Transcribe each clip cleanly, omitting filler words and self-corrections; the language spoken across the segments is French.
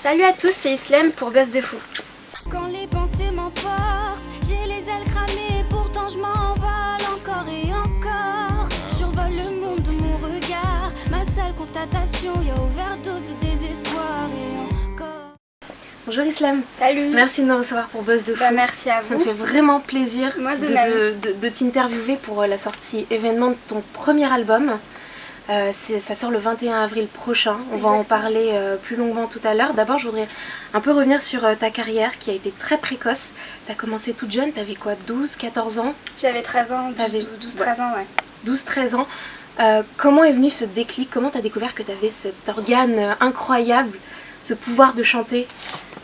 Salut à tous, c'est Islem pour Buzz de Fou. Quand les pensées m'emportent, j'ai les ailes cramées, pourtant je m'envole encore et encore. Survole le monde de mon regard, ma seule constatation, y a overdose de désespoir et encore. Bonjour Islem. Salut. Merci de nous recevoir pour Buzz de Fou. Merci à vous. Ça me fait vraiment plaisir Moi de t'interviewer pour la sortie événement de ton premier album. Ça sort le 21 avril prochain, on va en parler plus longuement tout à l'heure. D'abord je voudrais un peu revenir sur ta carrière qui a été très précoce. Tu as commencé toute jeune, tu avais quoi, 12, 14 ans? J'avais 13 ans, 12-13 ans, ouais. 12-13 ans. Comment est venu ce déclic? Comment tu as découvert que tu avais cet organe incroyable, ce pouvoir de chanter?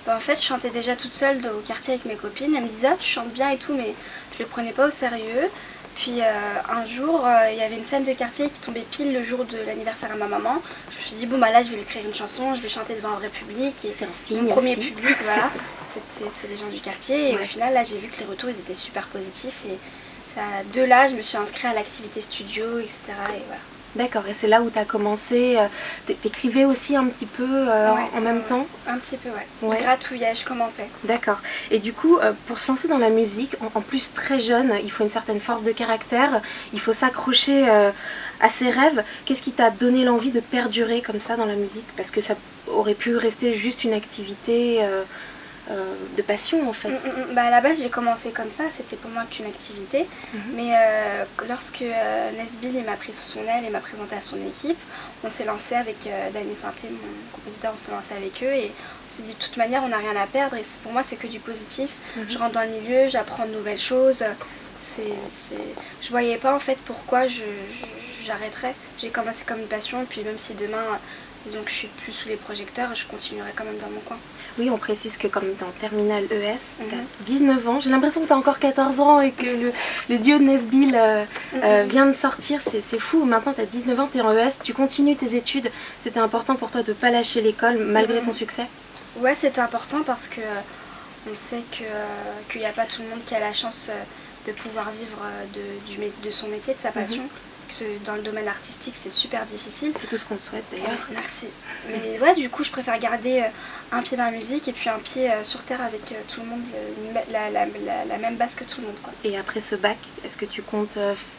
En fait je chantais déjà toute seule au quartier avec mes copines. Elles me disaient ah, tu chantes bien et tout, mais je le prenais pas au sérieux. Puis un jour, il y avait une scène de quartier qui tombait pile le jour de l'anniversaire à ma maman. Je me suis dit, bon bah là je vais lui écrire une chanson, je vais chanter devant un vrai public. C'est un signe. Mon premier aussi. public, voilà, c'est les gens du quartier. Et Ouais. au final, là j'ai vu que les retours ils étaient super positifs. Et de là, je me suis inscrite à l'activité studio, etc. Et voilà. D'accord, et c'est là où tu as commencé. T'écrivais aussi un petit peu en même temps? Un petit peu, ouais. Ouais. Je gratouillais, je commençais. D'accord. Et du coup, pour se lancer dans la musique, en plus très jeune, il faut une certaine force de caractère, il faut s'accrocher à ses rêves. Qu'est-ce qui t'a donné l'envie de perdurer comme ça dans la musique? Parce que ça aurait pu rester juste une activité de passion en fait. Bah à la base j'ai commencé comme ça, c'était pour moi qu'une activité. Mais lorsque Nesbill il m'a pris sous son aile et m'a présenté à son équipe, on s'est lancé avec Dany Sainté, mon compositeur, on s'est lancé avec eux et on s'est dit de toute manière on n'a rien à perdre et pour moi c'est que du positif. Je rentre dans le milieu, j'apprends de nouvelles choses. Je voyais pas en fait pourquoi j'arrêterais. J'ai commencé comme une passion et puis même si demain disons que je suis plus sous les projecteurs, je continuerai quand même dans mon coin. Oui, on précise que comme tu es en terminale ES, tu as 19 ans. J'ai l'impression que tu as encore 14 ans et que le duo de Nesbill vient de sortir. C'est fou. Maintenant, tu as 19 ans, tu es en ES, tu continues tes études. C'était important pour toi de ne pas lâcher l'école malgré ton succès? Ouais, c'était important parce que on sait qu'il n'y a pas tout le monde qui a la chance de pouvoir vivre de son métier, de sa passion. Dans le domaine artistique c'est super difficile. C'est tout ce qu'on te souhaite d'ailleurs. Ouais, merci. Mais ouais, du coup je préfère garder un pied dans la musique et puis un pied sur terre avec tout le monde, la même base que tout le monde, quoi. Et après ce bac, est-ce que tu comptes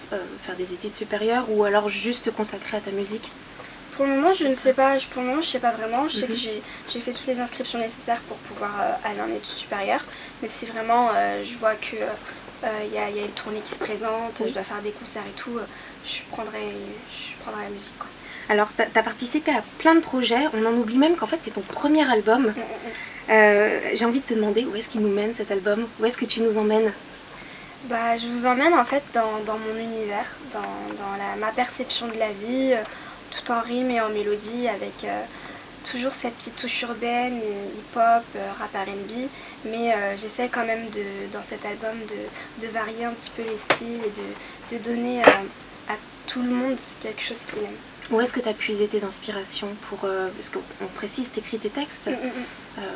faire des études supérieures ou alors juste te consacrer à ta musique? Pour le moment je ne sais pas, pour le moment je sais pas vraiment. Je sais que j'ai fait toutes les inscriptions nécessaires pour pouvoir aller en études supérieures. Mais si vraiment je vois que y a une tournée qui se présente, je dois faire des concerts et tout, je prendrai la musique, quoi. Alors, tu as participé à plein de projets, on en oublie même qu'en fait c'est ton premier album. J'ai envie de te demander où est-ce qu'il nous mène cet album? Où est-ce que tu nous emmènes? Bah, je vous emmène en fait dans mon univers, dans ma perception de la vie, tout en rime et en mélodie, avec toujours cette petite touche urbaine, hip-hop, rap R&B, mais j'essaie quand même dans cet album de varier un petit peu les styles et de donner à tout le monde quelque chose qu'il aime. Où est-ce que tu as puisé tes inspirations pour, parce qu'on précise, t'écris tes textes,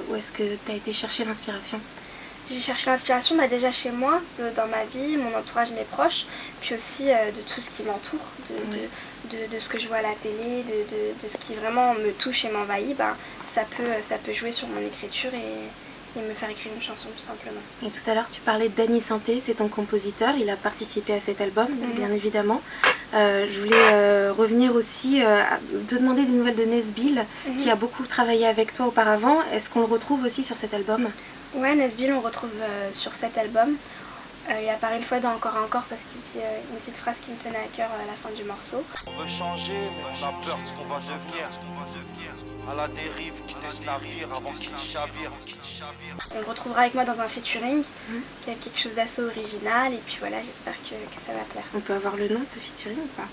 où est-ce que tu as été chercher l'inspiration? J'ai cherché l'inspiration déjà chez moi, dans ma vie, mon entourage, mes proches, puis aussi de tout ce qui m'entoure, de ce que je vois à la télé, de ce qui vraiment me touche et m'envahit. Ça peut jouer sur mon écriture et me faire écrire une chanson tout simplement. Et tout à l'heure tu parlais de Dany Sainté, c'est ton compositeur, il a participé à cet album bien évidemment. Je voulais revenir aussi te demander des nouvelles de Nesbill qui a beaucoup travaillé avec toi auparavant. Est-ce qu'on le retrouve aussi sur cet album? Ouais, Nesbill on retrouve sur cet album. Il apparaît une fois dans Encore et Encore parce qu'il dit une petite phrase qui me tenait à cœur à la fin du morceau. On veut changer mais on a peur de ce qu'on va devenir. À la dérive, quitter ce navire avant qu'il chavire. On le retrouvera avec moi dans un featuring, qui a quelque chose d'assez original et puis voilà, j'espère que ça va plaire. On peut avoir le nom de ce featuring ou pas?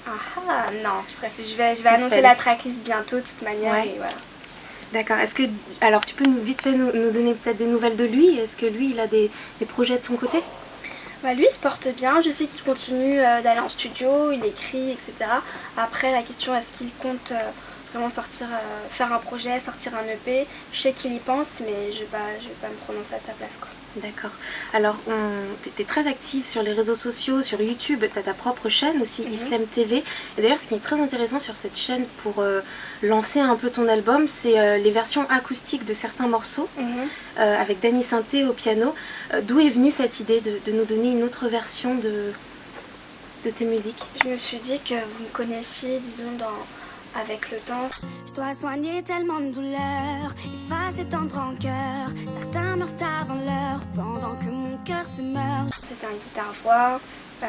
Ah non, je vais annoncer la tracklist bientôt de toute manière. Ouais. Et voilà. D'accord, alors tu peux vite fait nous donner peut-être des nouvelles de lui? Est-ce que lui il a des projets de son côté? Lui il se porte bien, je sais qu'il continue d'aller en studio, il écrit, etc. Après la question est-ce qu'il compte vraiment sortir, faire un projet, sortir un EP. Je sais qu'il y pense, mais je vais pas me prononcer à sa place, quoi. D'accord. Alors, tu es très active sur les réseaux sociaux, sur YouTube, tu as ta propre chaîne aussi, Islam TV. Et d'ailleurs, ce qui est très intéressant sur cette chaîne pour lancer un peu ton album, c'est les versions acoustiques de certains morceaux, avec Dany Synthé au piano. D'où est venue cette idée de nous donner une autre version de tes musiques? Je me suis dit que vous me connaissiez, disons, avec le temps. Je dois soigner tellement de douleurs, effacer tant de rancœur. Certains meurent avant l'heure, pendant que mon cœur se meurt. C'était un guitare-voix.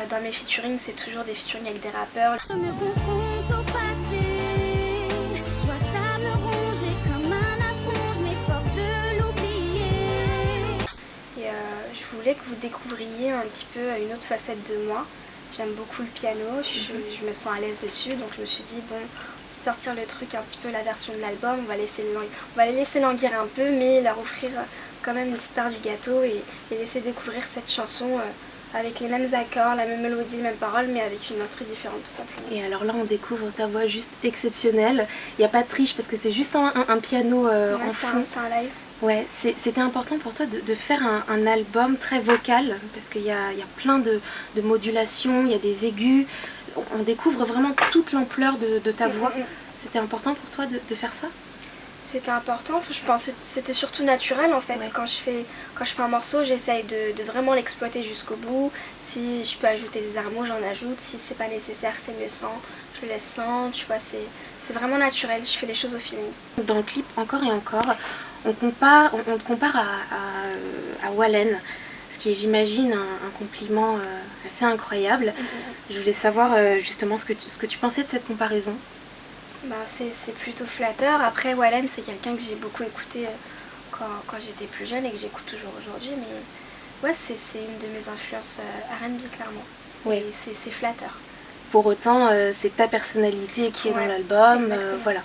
Dans mes featuring, c'est toujours des featuring avec des rappeurs. Je me confronte au passé. Je vois ça me ronger comme un affront. Je m'efforce de l'oublier. Et je voulais que vous découvriez un petit peu une autre facette de moi. J'aime beaucoup le piano, je me sens à l'aise dessus, donc je me suis dit, bon, sortir le truc un petit peu, la version de l'album, on va les laisser languir un peu, mais leur offrir quand même une petite part du gâteau et laisser découvrir cette chanson avec les mêmes accords, la même mélodie, les mêmes paroles, mais avec une instru différente tout simplement. Et alors là, on découvre ta voix juste exceptionnelle. Il n'y a pas de triche parce que c'est juste un piano en fond. C'est un live. Ouais, c'était important pour toi de faire un album très vocal parce qu'il y a plein de modulations, il y a des aigus. On découvre vraiment toute l'ampleur de ta voix. C'était important pour toi de faire ça? C'était important, je pense que c'était surtout naturel en fait. Ouais. Quand je fais un morceau, j'essaye de vraiment l'exploiter jusqu'au bout. Si je peux ajouter des armots, j'en ajoute. Si c'est pas nécessaire, c'est mieux sans. Je le laisse sans, tu vois, c'est vraiment naturel. Je fais les choses au feeling. Dans le clip, encore et encore, on te compare à Wallen, ce qui est, j'imagine, un compliment assez incroyable. Je voulais savoir justement ce que tu pensais de cette comparaison. C'est plutôt flatteur. Après, Wallen, c'est quelqu'un que j'ai beaucoup écouté quand j'étais plus jeune et que j'écoute toujours aujourd'hui. Mais ouais, c'est une de mes influences R&B, clairement. Oui. C'est flatteur. Pour autant, c'est ta personnalité qui est dans l'album. Voilà.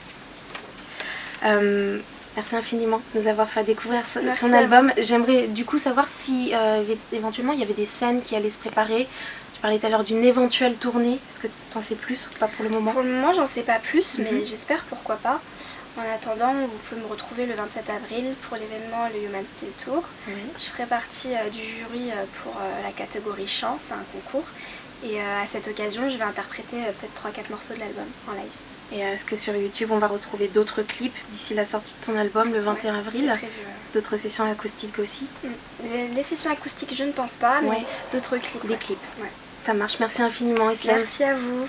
Merci infiniment de nous avoir fait découvrir ton album. J'aimerais du coup savoir si éventuellement il y avait des scènes qui allaient se préparer. Tu parlais tout à l'heure d'une éventuelle tournée. Est-ce que tu en sais plus ou pas pour le moment? Pour le moment, j'en sais pas plus, mais j'espère, pourquoi pas. En attendant, vous pouvez me retrouver le 27 avril pour l'événement le Human Steel Tour. Je ferai partie du jury pour la catégorie chant, c'est un concours. Et à cette occasion, je vais interpréter peut-être 3-4 morceaux de l'album en live. Et est-ce que sur YouTube, on va retrouver d'autres clips d'ici la sortie de ton album le 21 avril? C'est prévu, D'autres sessions acoustiques aussi? Les sessions acoustiques, je ne pense pas, mais d'autres clips. Des clips. Ça marche. Merci infiniment, Islam. Merci à vous.